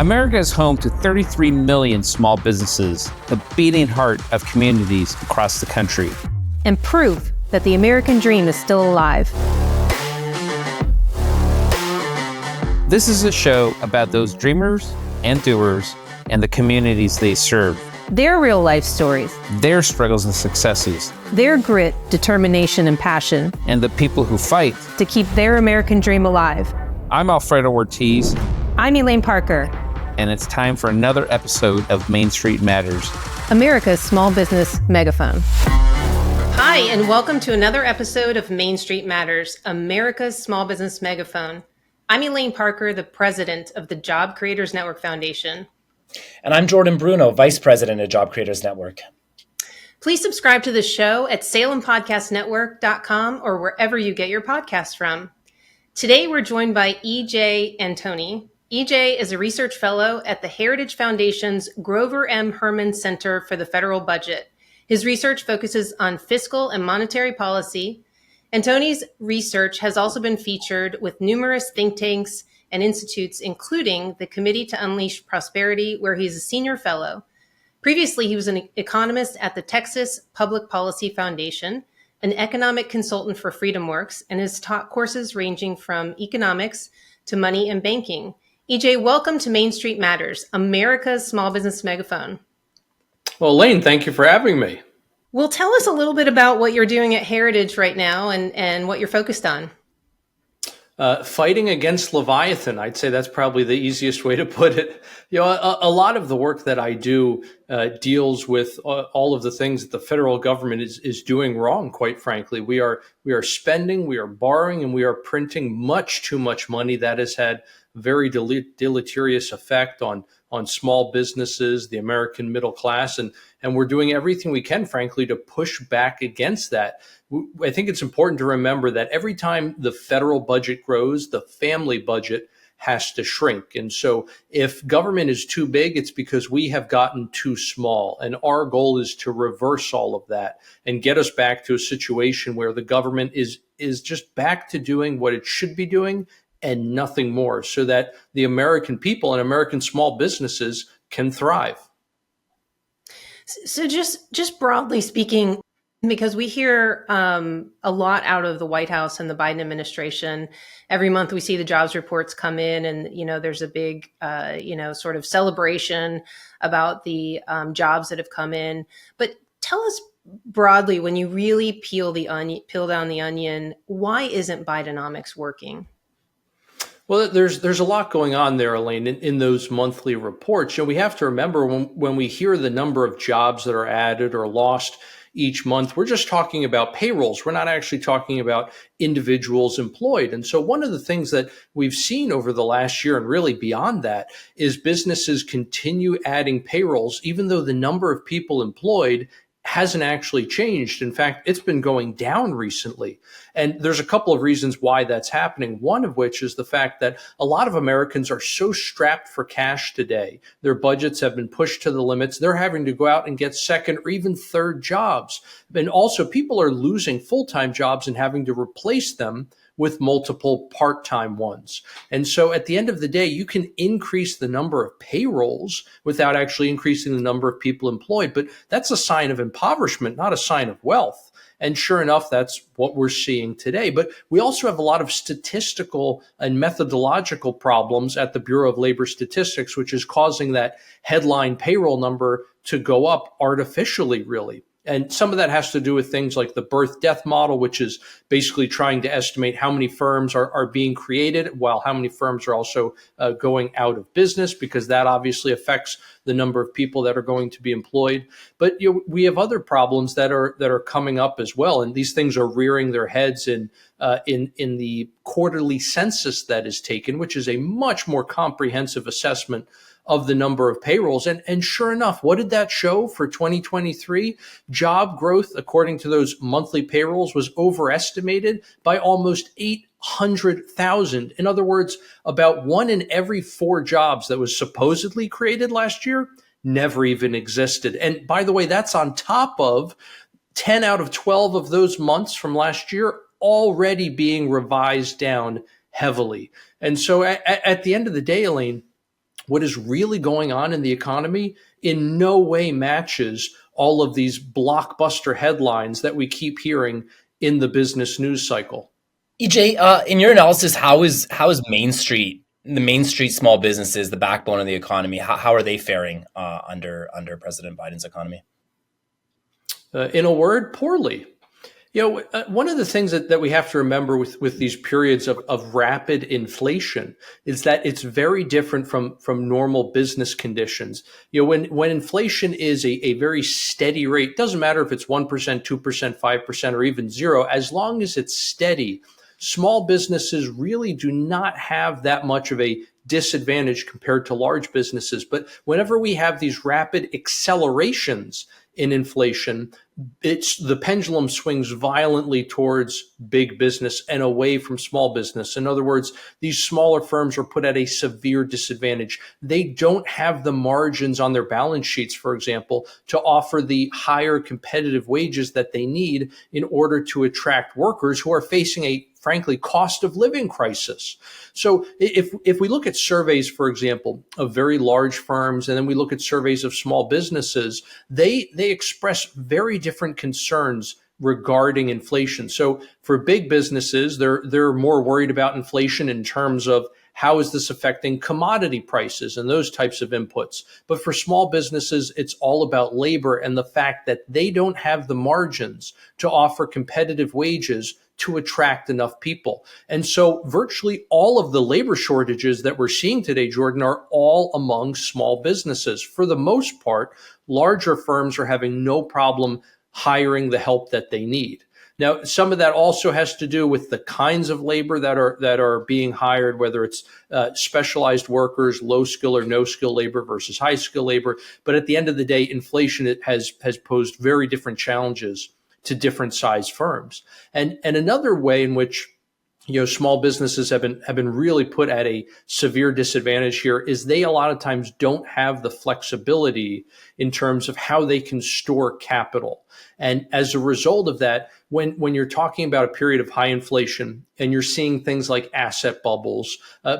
America is home to 33 million small businesses, the beating heart of communities across the country. And proof that the American dream is still alive. This is a show about those dreamers and doers and the communities they serve. Their real life stories. Their struggles and successes. Their grit, determination, and passion. And the people who fight to keep their American dream alive. I'm Alfredo Ortiz. I'm Elaine Parker. And it's time for another episode of Main Street Matters, America's small business megaphone. Hi, and welcome to another episode of Main Street Matters, America's small business megaphone. I'm Elaine Parker, the president of the Job Creators Network Foundation. And I'm Jordan Bruno, vice president of Job Creators Network. Please subscribe to the show at salempodcastnetwork.com or wherever you get your podcasts from. Today, we're joined by E.J. Antoni. EJ is a research fellow at the Heritage Foundation's Grover M. Herman Center for the Federal Budget. His research focuses on fiscal and monetary policy. Antoni's research has also been featured with numerous think tanks and institutes, including the Committee to Unleash Prosperity, where he's a senior fellow. Previously, he was an economist at the Texas Public Policy Foundation, an economic consultant for FreedomWorks, and has taught courses ranging from economics to money and banking. EJ, welcome to Main Street Matters, America's small business megaphone. Well, Elaine, thank you for having me. Well, tell us a little bit about what you're doing at Heritage right now and what you're focused on. Fighting against Leviathan, I'd say that's probably the easiest way to put it. You know, a lot of the work that I do deals with all of the things that the federal government is doing wrong, quite frankly. We are spending, we are borrowing, and we are printing much too much money that has had very deleterious effect on small businesses, the American middle class, and we're doing everything we can, frankly, to push back against that. I think it's important to remember that every time the federal budget grows, the family budget has to shrink. And so if government is too big, it's because we have gotten too small. And our goal is to reverse all of that and get us back to a situation where the government is just back to doing what it should be doing and nothing more, so that the American people and American small businesses can thrive. So just broadly speaking, because we hear a lot out of the White House and the Biden administration. Every month we see the jobs reports come in and, there's a big, sort of celebration about the jobs that have come in. But tell us broadly, when you really peel down the onion, why isn't Bidenomics working? Well, there's a lot going on there, Elaine, in those monthly reports. We have to remember when we hear the number of jobs that are added or lost each month, we're just talking about payrolls. We're not actually talking about individuals employed. And so one of the things that we've seen over the last year and really beyond that is businesses continue adding payrolls, even though the number of people employed hasn't actually changed. In fact, it's been going down recently. And there's a couple of reasons why that's happening. One of which is the fact that a lot of Americans are so strapped for cash today. Their budgets have been pushed to the limits. They're having to go out and get second or even third jobs. And also people are losing full-time jobs and having to replace them with multiple part-time ones. And so at the end of the day, you can increase the number of payrolls without actually increasing the number of people employed. But that's a sign of impoverishment, not a sign of wealth. And sure enough, that's what we're seeing today. But we also have a lot of statistical and methodological problems at the Bureau of Labor Statistics, which is causing that headline payroll number to go up artificially, really. And some of that has to do with things like the birth-death model, which is basically trying to estimate how many firms are being created, while how many firms are also going out of business, because that obviously affects the number of people that are going to be employed. But we have other problems that are coming up as well, and these things are rearing their heads in the quarterly census that is taken, which is a much more comprehensive assessment of the number of payrolls. And sure enough, what did that show for 2023? Job growth, according to those monthly payrolls, was overestimated by almost 800,000. In other words, about 1 in every 4 jobs that was supposedly created last year never even existed. And by the way, that's on top of 10 out of 12 of those months from last year already being revised down heavily. And so at the end of the day, Elaine, what is really going on in the economy in no way matches all of these blockbuster headlines that we keep hearing in the business news cycle. EJ, in your analysis, how is the Main Street small businesses, the backbone of the economy, how are they faring under President Biden's economy? In a word, poorly. One of the things that we have to remember with these periods of rapid inflation is that it's very different from normal business conditions. When inflation is a very steady rate, doesn't matter if it's 1%, 2%, 5%, or even zero, as long as it's steady, small businesses really do not have that much of a disadvantage compared to large businesses. But whenever we have these rapid accelerations in inflation, the pendulum swings violently towards big business and away from small business. In other words, these smaller firms are put at a severe disadvantage. They don't have the margins on their balance sheets, for example, to offer the higher competitive wages that they need in order to attract workers who are facing a, frankly, cost of living crisis. So if we look at surveys, for example, of very large firms, and then we look at surveys of small businesses, they express very different concerns regarding inflation. So for big businesses, they're more worried about inflation in terms of how is this affecting commodity prices and those types of inputs. But for small businesses, it's all about labor and the fact that they don't have the margins to offer competitive wages to attract enough people. And so virtually all of the labor shortages that we're seeing today, Jordan, are all among small businesses. For the most part, larger firms are having no problem hiring the help that they need. Now, some of that also has to do with the kinds of labor that are being hired, whether it's specialized workers, low skill or no skill labor versus high skill labor. But at the end of the day, inflation has posed very different challenges to different size firms. And another way in which small businesses have been really put at a severe disadvantage here is they a lot of times don't have the flexibility in terms of how they can store capital. And as a result of that, when you're talking about a period of high inflation and you're seeing things like asset bubbles,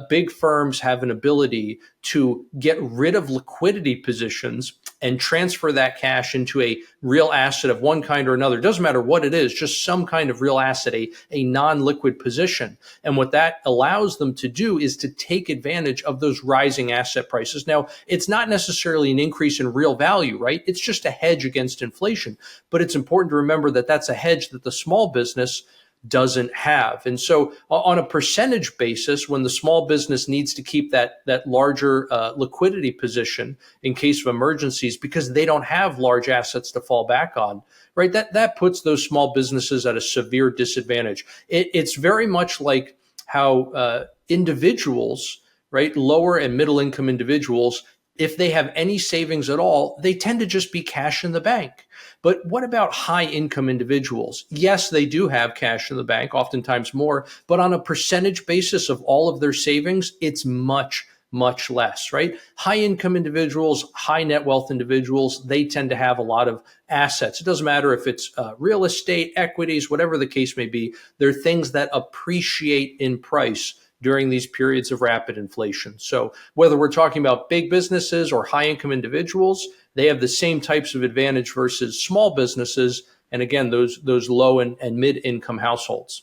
big firms have an ability to get rid of liquidity positions and transfer that cash into a real asset of one kind or another. It doesn't matter what it is, just some kind of real asset, a non-liquid position. And what that allows them to do is to take advantage of those rising asset prices. Now, it's not necessarily an increase in real value, right? It's just a hedge against inflation. But it's important to remember that that's a hedge that the small business doesn't have. And so on a percentage basis, when the small business needs to keep that larger liquidity position in case of emergencies because they don't have large assets to fall back on, right? That puts those small businesses at a severe disadvantage. It's very much like how individuals, right, lower and middle income individuals, if they have any savings at all, they tend to just be cash in the bank. But what about high income individuals? Yes, they do have cash in the bank, oftentimes more, but on a percentage basis of all of their savings, it's much, much less, right? High income individuals, high net wealth individuals, they tend to have a lot of assets. It doesn't matter if it's real estate, equities, whatever the case may be. They're things that appreciate in price during these periods of rapid inflation. So whether we're talking about big businesses or high income individuals, they have the same types of advantage versus small businesses. And again, those low and mid income households.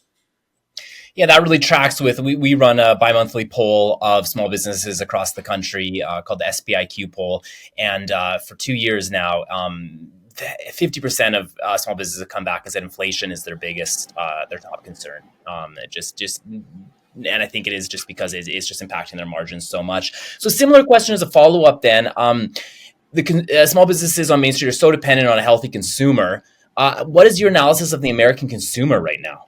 Yeah, that really tracks with, we run a bi-monthly poll of small businesses across the country called the SPIQ poll. And for 2 years now, 50% of small businesses have come back and said inflation is their biggest, their top concern. And I think it is just because it's just impacting their margins so much. So similar question as a follow-up then. Small businesses on Main Street are so dependent on a healthy consumer. What is your analysis of the American consumer right now?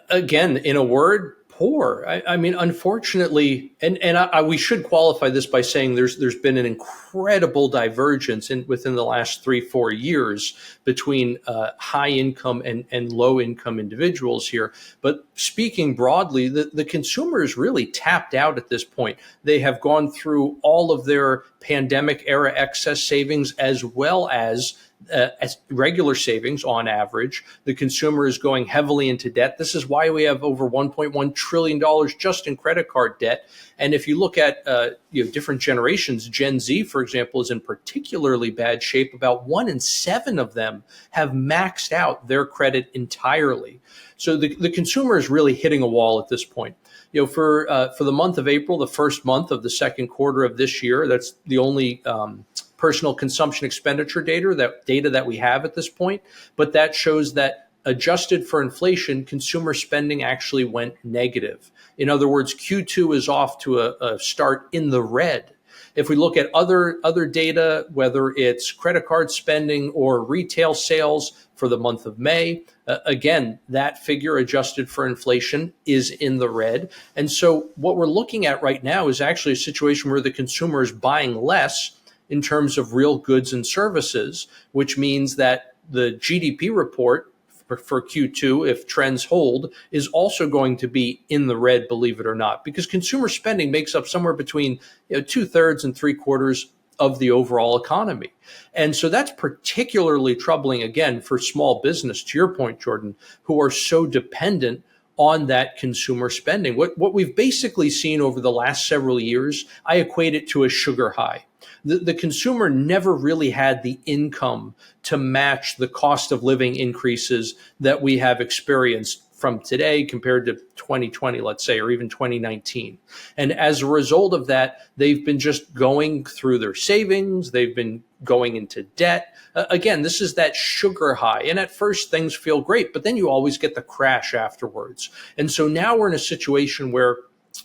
Again, in a word, poor. I mean, unfortunately, and we should qualify this by saying there's been an incredible divergence within the last 3-4 years between high income and low income individuals here. But speaking broadly, the consumer is really tapped out at this point. They have gone through all of their pandemic era excess savings as well as as regular savings on average. The consumer is going heavily into debt. This is why we have over $1.1 trillion just in credit card debt. And if you look at different generations, Gen Z, for example, is in particularly bad shape. About 1 in 7 of them have maxed out their credit entirely. So the consumer is really hitting a wall at this point. For the month of April, the first month of the second quarter of this year, that's the only personal consumption expenditure data that we have at this point. But that shows that adjusted for inflation, consumer spending actually went negative. In other words, Q2 is off to a start in the red. If we look at other data, whether it's credit card spending or retail sales for the month of May, again, that figure adjusted for inflation is in the red. And so what we're looking at right now is actually a situation where the consumer is buying less in terms of real goods and services, which means that the GDP report for Q2, if trends hold, is also going to be in the red, believe it or not, because consumer spending makes up somewhere between 2/3 and 3/4 of the overall economy. And so that's particularly troubling, again, for small business, to your point, Jordan, who are so dependent on that consumer spending. What we've basically seen over the last several years, I equate it to a sugar high. The consumer never really had the income to match the cost of living increases that we have experienced from today compared to 2020, let's say, or even 2019. And as a result of that, they've been just going through their savings. They've been going into debt. Again, this is that sugar high. And at first things feel great, but then you always get the crash afterwards. And so now we're in a situation where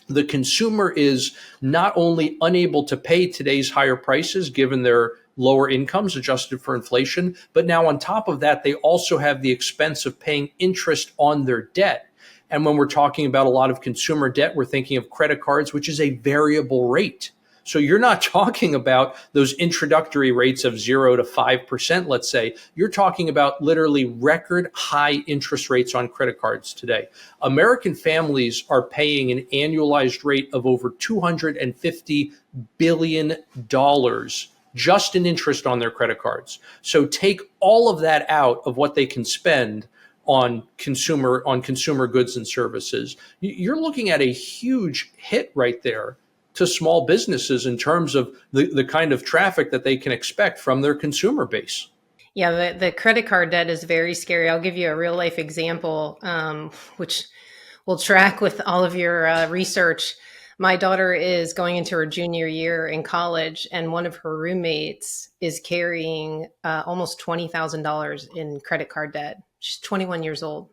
the consumer is not only unable to pay today's higher prices given their lower incomes adjusted for inflation, but now on top of that, they also have the expense of paying interest on their debt. And when we're talking about a lot of consumer debt, we're thinking of credit cards, which is a variable rate. So you're not talking about those introductory rates of 0 to 5%, let's say. You're talking about literally record high interest rates on credit cards today. American families are paying an annualized rate of over $250 billion just in interest on their credit cards. So take all of that out of what they can spend on consumer goods and services. You're looking at a huge hit right there to small businesses in terms of the kind of traffic that they can expect from their consumer base. Yeah, the credit card debt is very scary. I'll give you a real life example, which will track with all of your research. My daughter is going into her junior year in college, and one of her roommates is carrying almost $20,000 in credit card debt. She's 21 years old.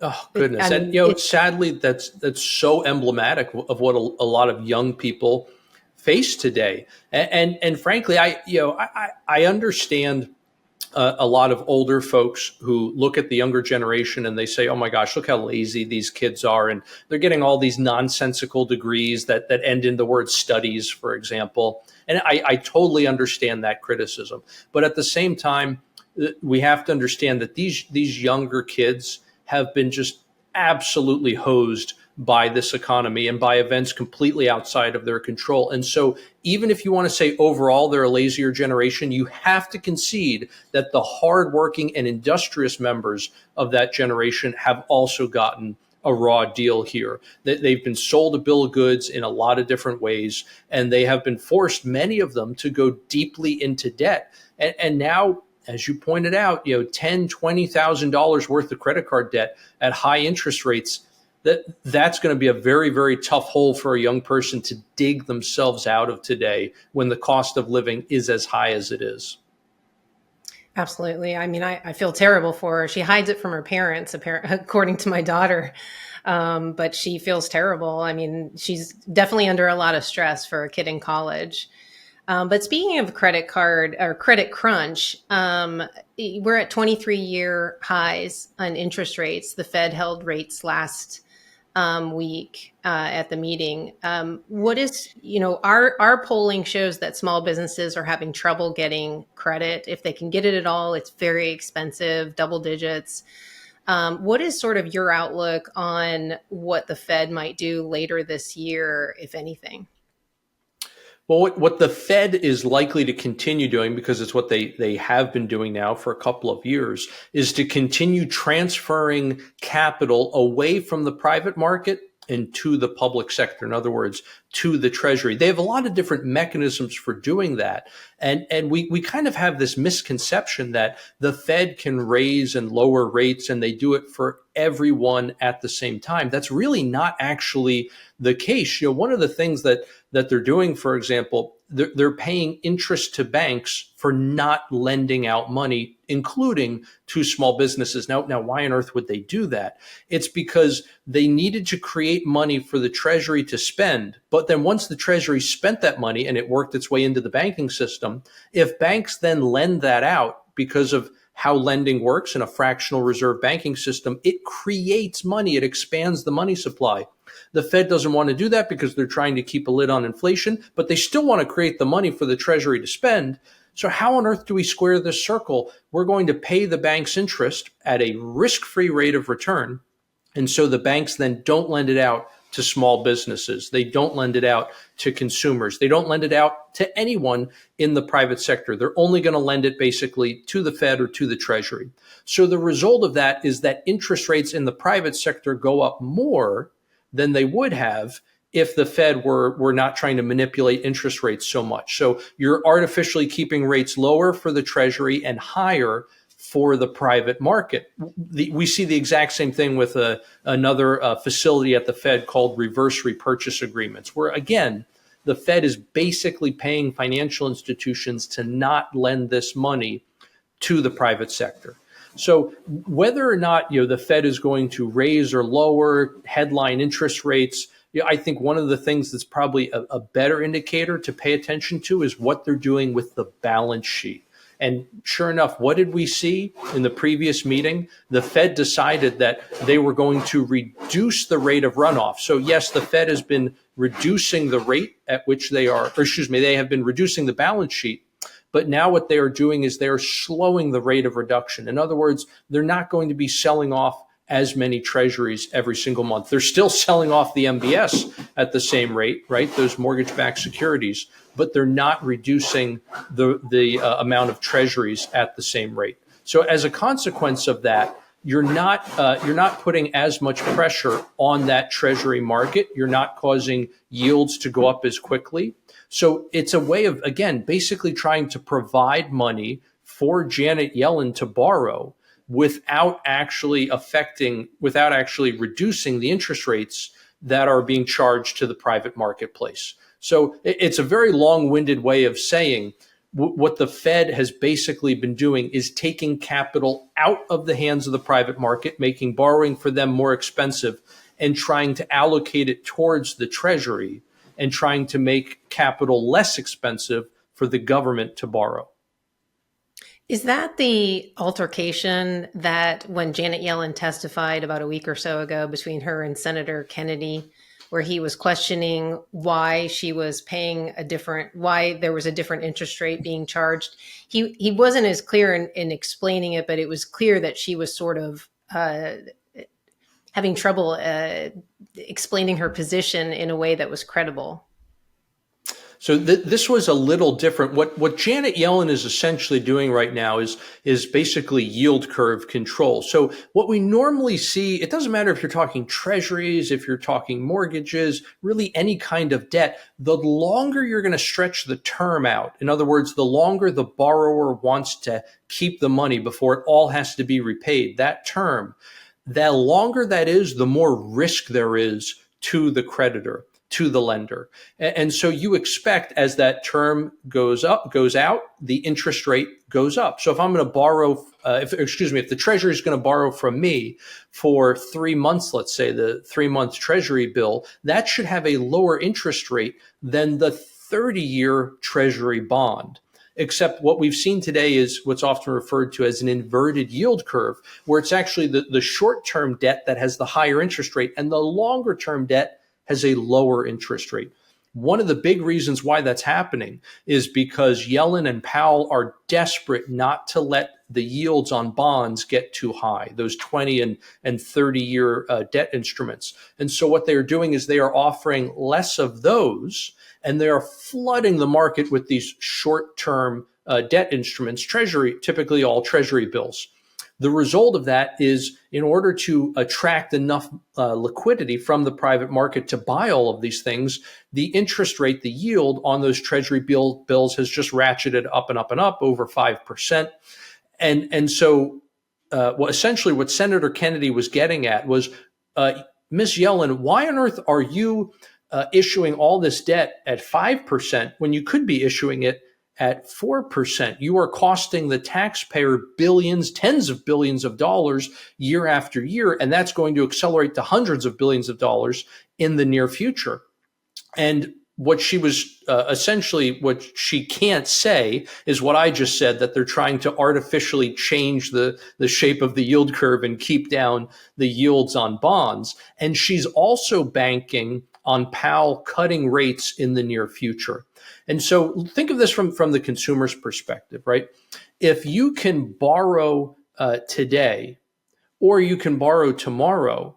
Oh, goodness. And, sadly, that's so emblematic of what a lot of young people face today. And frankly, I understand a lot of older folks who look at the younger generation and they say, oh my gosh, look how lazy these kids are. And they're getting all these nonsensical degrees that end in the word studies, for example. And I totally understand that criticism. But at the same time, we have to understand that these younger kids have been just absolutely hosed by this economy and by events completely outside of their control. And so even if you want to say overall they're a lazier generation, you have to concede that the hardworking and industrious members of that generation have also gotten a raw deal here. They've been sold a bill of goods in a lot of different ways, and they have been forced, many of them, to go deeply into debt. And now, as you pointed out, $10,000, $20,000 worth of credit card debt at high interest rates, that's going to be a very, very tough hole for a young person to dig themselves out of today when the cost of living is as high as it is. Absolutely. I mean, I feel terrible for her. She hides it from her parents, according to my daughter. But she feels terrible. I mean, she's definitely under a lot of stress for a kid in college. But speaking of credit card or credit crunch, we're at 23-year highs on interest rates. The Fed held rates last week at the meeting. What is, our polling shows that small businesses are having trouble getting credit. If they can get it at all, it's very expensive, double digits. What is sort of your outlook on what the Fed might do later this year, if anything? Well, what the Fed is likely to continue doing, because it's what they have been doing now for a couple of years, is to continue transferring capital away from the private market into the public sector. In other words, to the Treasury. They have a lot of different mechanisms for doing that. And we kind of have this misconception that the Fed can raise and lower rates and they do it for everyone at the same time. That's really not actually the case. One of the things that they're doing, for example, they're paying interest to banks for not lending out money, including to small businesses. Now, why on earth would they do that? It's because they needed to create money for the Treasury to spend. But then once the Treasury spent that money and it worked its way into the banking system, if banks then lend that out because of how lending works in a fractional reserve banking system, it creates money. It expands the money supply. The Fed doesn't want to do that because they're trying to keep a lid on inflation, but they still want to create the money for the Treasury to spend. So how on earth do we square this circle? We're going to pay the banks interest at a risk-free rate of return. And so the banks then don't lend it out to small businesses. They don't lend it out to consumers. They don't lend it out to anyone in the private sector. They're only going to lend it basically to the Fed or to the Treasury. So the result of that is that interest rates in the private sector go up more than they would have if the Fed were not trying to manipulate interest rates so much. So you're artificially keeping rates lower for the Treasury and higher for the private market. We see the exact same thing with another facility at the Fed called reverse repurchase agreements, where again, the Fed is basically paying financial institutions to not lend this money to the private sector. So whether or not the Fed is going to raise or lower headline interest rates, I think one of the things that's probably a better indicator to pay attention to is what they're doing with the balance sheet. And sure enough, what did we see in the previous meeting? The Fed decided that they were going to reduce the rate of runoff. So yes, the Fed has been reducing the rate at which they have been reducing the balance sheet. But now what they are doing is they're slowing the rate of reduction. In other words, they're not going to be selling off as many treasuries every single month. They're still selling off the MBS at the same rate, right? Those mortgage-backed securities, but they're not reducing the amount of treasuries at the same rate. So as a consequence of that, you're not putting as much pressure on that treasury market. You're not causing yields to go up as quickly. So it's a way of, again, basically trying to provide money for Janet Yellen to borrow without actually reducing the interest rates that are being charged to the private marketplace. So it's a very long-winded way of saying what the Fed has basically been doing is taking capital out of the hands of the private market, making borrowing for them more expensive, and trying to allocate it towards the Treasury and trying to make capital less expensive for the government to borrow. Is that the altercation that when Janet Yellen testified about a week or so ago between her and Senator Kennedy, where he was questioning why she was paying why there was a different interest rate being charged? He wasn't as clear in explaining it, but it was clear that she was sort of having trouble explaining her position in a way that was credible. So this was a little different. What Janet Yellen is essentially doing right now is basically yield curve control. So what we normally see, it doesn't matter if you're talking treasuries, if you're talking mortgages, really any kind of debt, the longer you're going to stretch the term out. In other words, the longer the borrower wants to keep the money before it all has to be repaid, that term, the longer that is, the more risk there is to the creditor, to the lender. And so you expect as that term goes out, the interest rate goes up. So if I'm going to borrow, if the Treasury is going to borrow from me for 3 months, let's say the 3-month Treasury bill, that should have a lower interest rate than the 30-year Treasury bond. Except what we've seen today is what's often referred to as an inverted yield curve, where it's actually the short-term debt that has the higher interest rate and the longer-term debt has a lower interest rate. One of the big reasons why that's happening is because Yellen and Powell are desperate not to let the yields on bonds get too high, those 20 and 30-year debt instruments. And so what they're doing is they are offering less of those, and they are flooding the market with these short-term debt instruments, typically all treasury bills. The result of that is, in order to attract enough liquidity from the private market to buy all of these things, the interest rate, the yield on those treasury bills has just ratcheted up and up and up over 5%. And so essentially what Senator Kennedy was getting at was, Ms. Yellen, why on earth are you issuing all this debt at 5% when you could be issuing it at 4%? You are costing the taxpayer billions, tens of billions of dollars year after year, and that's going to accelerate to hundreds of billions of dollars in the near future. And what she was essentially, what she can't say is what I just said, that they're trying to artificially change the shape of the yield curve and keep down the yields on bonds. And she's also banking on Powell cutting rates in the near future. And so think of this from the consumer's perspective, right? If you can borrow today, or you can borrow tomorrow,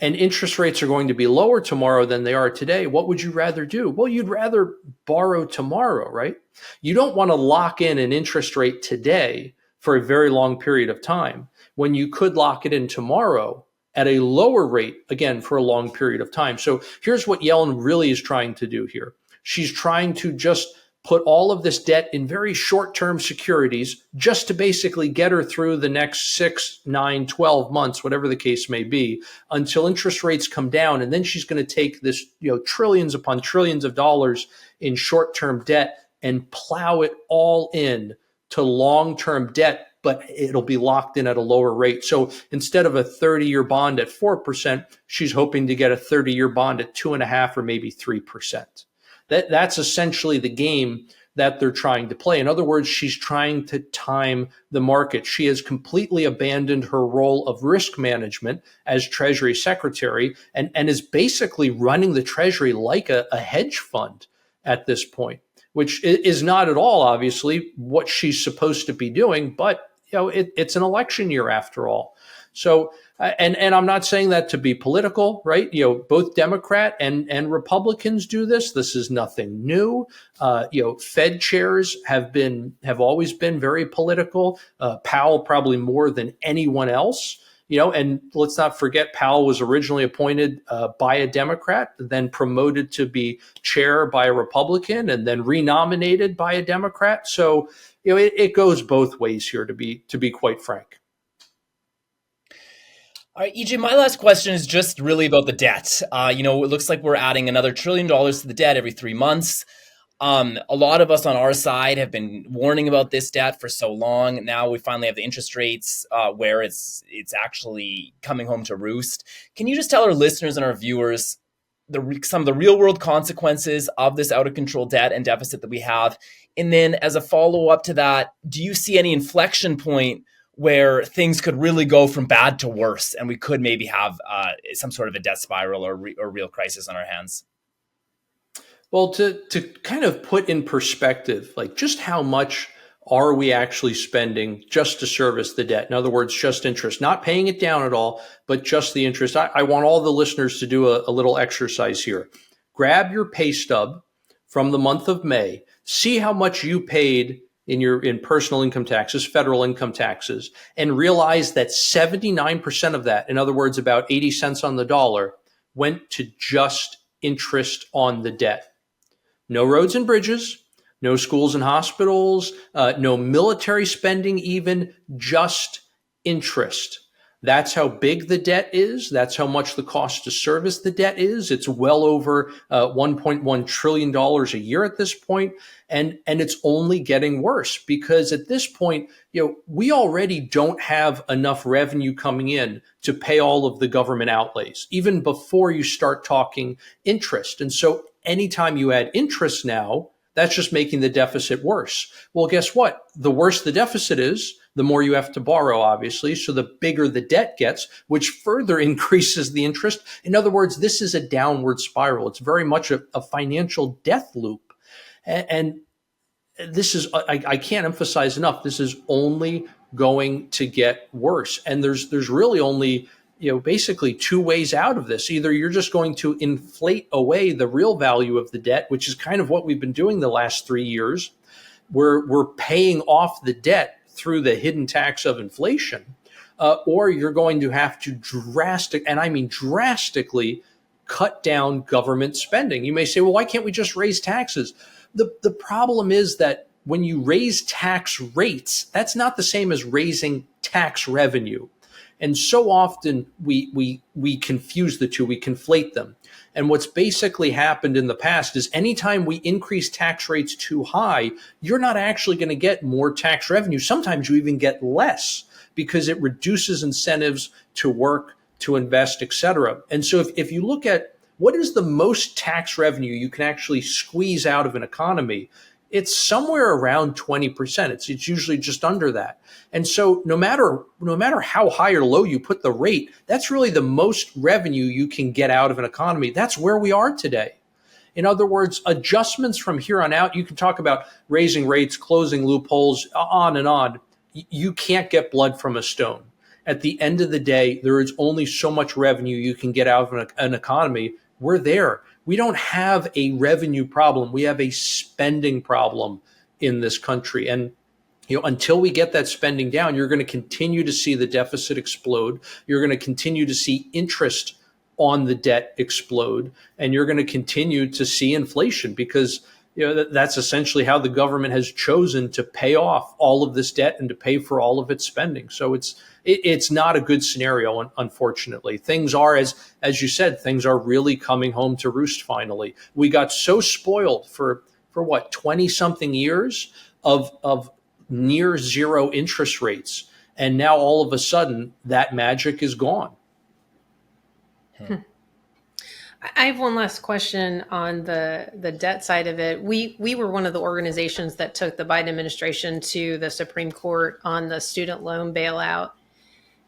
and interest rates are going to be lower tomorrow than they are today, what would you rather do? Well, you'd rather borrow tomorrow, right? You don't want to lock in an interest rate today for a very long period of time when you could lock it in tomorrow at a lower rate, again, for a long period of time. So here's what Yellen really is trying to do here. She's trying to just put all of this debt in very short-term securities just to basically get her through the next 6, 9, 12 months, whatever the case may be, until interest rates come down. And then she's going to take this, trillions upon trillions of dollars in short-term debt and plow it all in to long-term debt, but it'll be locked in at a lower rate. So instead of a 30-year bond at 4%, she's hoping to get a 30-year bond at 2.5% or maybe 3%. That's essentially the game that they're trying to play. In other words, she's trying to time the market. She has completely abandoned her role of risk management as Treasury Secretary and is basically running the Treasury like a hedge fund at this point, which is not at all, obviously, what she's supposed to be doing. But it's an election year after all. So, and I'm not saying that to be political, right? Both Democrat and Republicans do this. This is nothing new. Fed chairs have always been very political. Powell probably more than anyone else. And let's not forget, Powell was originally appointed by a Democrat, then promoted to be chair by a Republican, and then renominated by a Democrat. So, it goes both ways here, to be quite frank. All right, EJ, my last question is just really about the debt. It looks like we're adding another $1 trillion to the debt every 3 months. A lot of us on our side have been warning about this debt for so long. Now we finally have the interest rates where it's actually coming home to roost. Can you just tell our listeners and our viewers some of the real world consequences of this out of control debt and deficit that we have? And then as a follow up to that, do you see any inflection point where things could really go from bad to worse and we could maybe have some sort of a debt spiral or real crisis on our hands? Well, to kind of put in perspective, like just how much are we actually spending just to service the debt? In other words, just interest, not paying it down at all, but just the interest. I want all the listeners to do a little exercise here. Grab your pay stub from the month of May, see how much you paid in personal income taxes, federal income taxes, and realize that 79% of that, in other words, about 80 cents on the dollar, went to just interest on the debt. No roads and bridges, no schools and hospitals, no military spending even, just interest. That's how big the debt is. That's how much the cost to service the debt is. It's well over $1.1 trillion a year at this point. And it's only getting worse because at this point, we already don't have enough revenue coming in to pay all of the government outlays, even before you start talking interest. And so anytime you add interest now, that's just making the deficit worse. Well, guess what? The worse the deficit is, the more you have to borrow, obviously. So the bigger the debt gets, which further increases the interest. In other words, this is a downward spiral. It's very much a financial death loop. And this is, I can't emphasize enough, this is only going to get worse. And there's really only, basically two ways out of this. Either you're just going to inflate away the real value of the debt, which is kind of what we've been doing the last 3 years. We're paying off the debt through the hidden tax of inflation, or you're going to have to drastically cut down government spending. You may say, well, why can't we just raise taxes? The problem is that when you raise tax rates, that's not the same as raising tax revenue. And so often we confuse the two, we conflate them. And what's basically happened in the past is anytime we increase tax rates too high, you're not actually going to get more tax revenue. Sometimes you even get less because it reduces incentives to work, to invest, et cetera. And so if you look at what is the most tax revenue you can actually squeeze out of an economy, it's somewhere around 20%. It's usually just under that. And so no matter how high or low you put the rate, that's really the most revenue you can get out of an economy. That's where we are today. In other words, adjustments from here on out, you can talk about raising rates, closing loopholes, on and on. You can't get blood from a stone. At the end of the day, there is only so much revenue you can get out of an economy. We're there. We don't have a revenue problem. We have a spending problem in this country. And until we get that spending down, you're going to continue to see the deficit explode. You're going to continue to see interest on the debt explode. And you're going to continue to see inflation because that's essentially how the government has chosen to pay off all of this debt and to pay for all of its spending. So it's not a good scenario, unfortunately. Things are, as you said, things are really coming home to roost finally. We got so spoiled for what, 20-something years of near zero interest rates. And now all of a sudden, that magic is gone. I have one last question on the debt side of it. We were one of the organizations that took the Biden administration to the Supreme Court on the student loan bailout.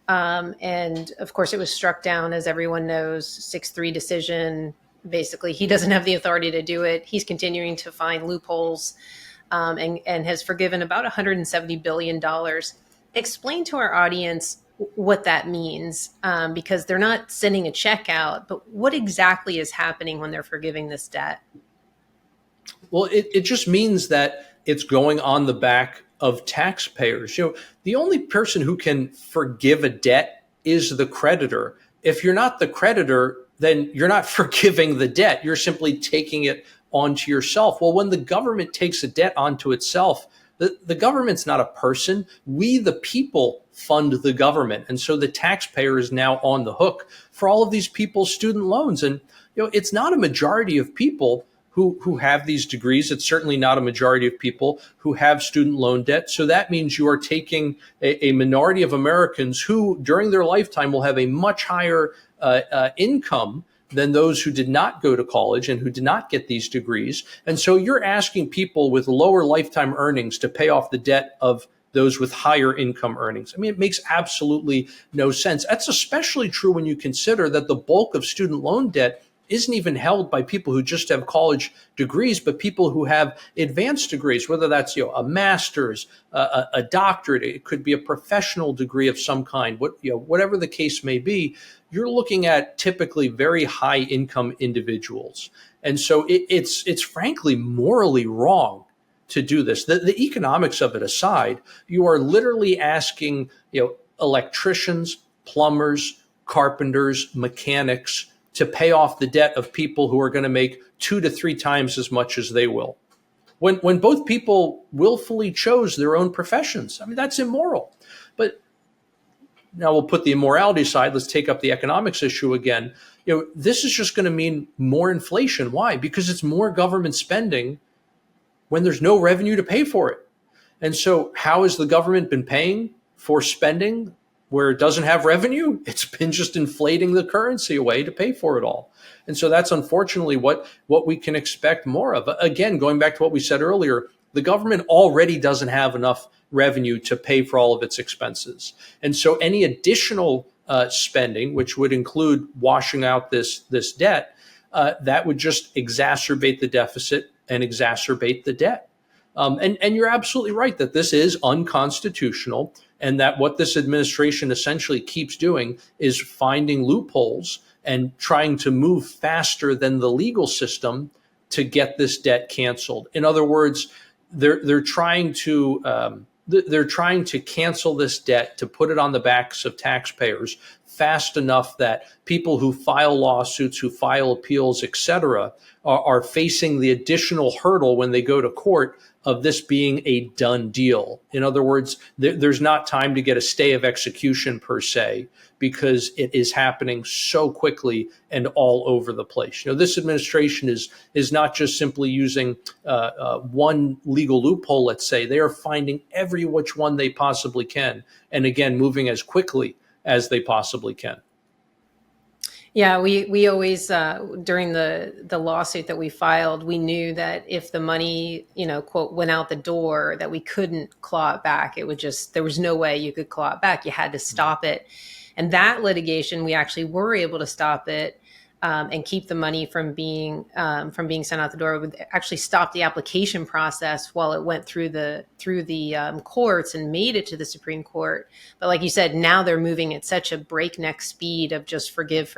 And of course, it was struck down, as everyone knows, 6-3 decision. Basically, he doesn't have the authority to do it. He's continuing to find loopholes and has forgiven about $170 billion. Explain to our audience what that means, because they're not sending a check out, but what exactly is happening when they're forgiving this debt? Well, it just means that it's going on the back of taxpayers. The only person who can forgive a debt is the creditor. If you're not the creditor, then you're not forgiving the debt. You're simply taking it onto yourself. Well, when the government takes a debt onto itself, the government's not a person. We, the people, fund the government. And so the taxpayer is now on the hook for all of these people's student loans. And it's not a majority of people who have these degrees. It's certainly not a majority of people who have student loan debt. So that means you are taking a minority of Americans who, during their lifetime, will have a much higher income than those who did not go to college and who did not get these degrees. And so you're asking people with lower lifetime earnings to pay off the debt of those with higher income earnings. I mean, it makes absolutely no sense. That's especially true when you consider that the bulk of student loan debt isn't even held by people who just have college degrees, but people who have advanced degrees, whether that's a master's, a doctorate, it could be a professional degree of some kind. Whatever the case may be, you're looking at typically very high income individuals, and so it's frankly morally wrong to do this. The economics of it aside, you are literally asking electricians, plumbers, carpenters, mechanics to pay off the debt of people who are going to make 2 to 3 times as much as they will. When both people willfully chose their own professions. I mean, that's immoral. But now we'll put the immorality aside. Let's take up the economics issue again. This is just going to mean more inflation. Why? Because it's more government spending when there's no revenue to pay for it. And so how has the government been paying for spending where it doesn't have revenue? It's been just inflating the currency away to pay for it all. And so that's unfortunately what we can expect more of. Again, going back to what we said earlier, the government already doesn't have enough revenue to pay for all of its expenses. And so any additional spending, which would include washing out this debt, that would just exacerbate the deficit and exacerbate the debt. And you're absolutely right that this is unconstitutional, and that what this administration essentially keeps doing is finding loopholes and trying to move faster than the legal system to get this debt canceled. In other words, they're trying to cancel this debt, to put it on the backs of taxpayers fast enough that people who file lawsuits, who file appeals, et cetera, are facing the additional hurdle when they go to court of this being a done deal. In other words, there's not time to get a stay of execution per se, because it is happening so quickly and all over the place. This administration is not just simply using one legal loophole, let's say. They are finding every which one they possibly can, and again, moving as quickly as they possibly can. Yeah, we always, during the lawsuit that we filed, we knew that if the money, quote, went out the door, that we couldn't claw it back. It would there was no way you could claw it back. You had to stop it. And that litigation, we actually were able to stop it and keep the money from being sent out the door. It would actually stop the application process while it went through the courts and made it to the Supreme Court. But like you said, now they're moving at such a breakneck speed of just forgive.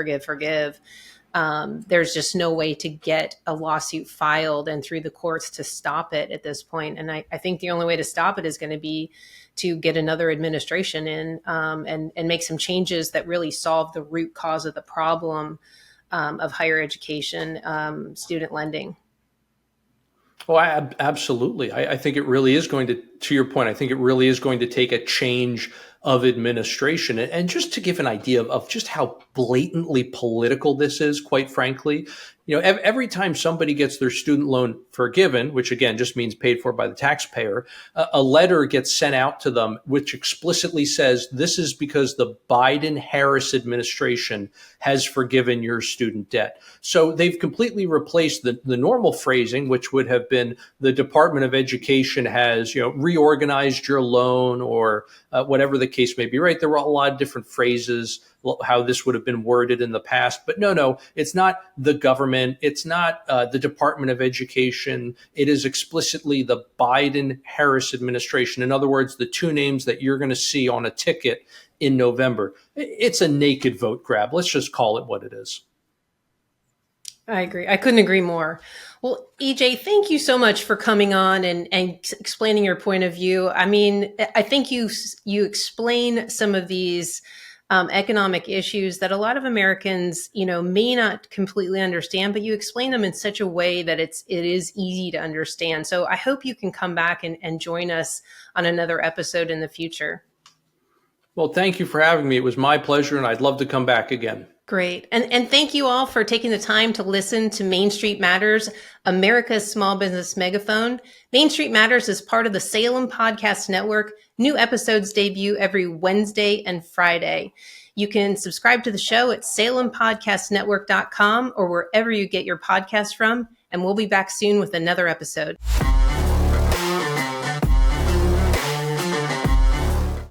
There's just no way to get a lawsuit filed and through the courts to stop it at this point. And I think the only way to stop it is going to be to get another administration in and make some changes that really solve the root cause of the problem of higher education student lending. Oh, absolutely. I think it really is going to your point, I think it really is going to take a change of administration. And just to give an idea of just how blatantly political this is, quite frankly, every time somebody gets their student loan forgiven, which again just means paid for by the taxpayer, a letter gets sent out to them which explicitly says this is because the Biden-Harris administration has forgiven your student debt. So they've completely replaced the normal phrasing, which would have been the Department of Education has reorganized your loan, or whatever the case may be, right? There were a lot of different phrases how this would have been worded in the past. But no, it's not the government. It's not the Department of Education. It is explicitly the Biden-Harris administration. In other words, the two names that you're going to see on a ticket in November. It's a naked vote grab. Let's just call it what it is. I agree. I couldn't agree more. Well, EJ, thank you so much for coming on and explaining your point of view. I mean, I think you explain some of these economic issues that a lot of Americans, may not completely understand, but you explain them in such a way that it is easy to understand. So I hope you can come back and join us on another episode in the future. Well, thank you for having me. It was my pleasure, and I'd love to come back again. Great. And thank you all for taking the time to listen to Main Street Matters, America's small business megaphone. Main Street Matters is part of the Salem Podcast Network. New episodes debut every Wednesday and Friday. You can subscribe to the show at salempodcastnetwork.com or wherever you get your podcasts from. And we'll be back soon with another episode.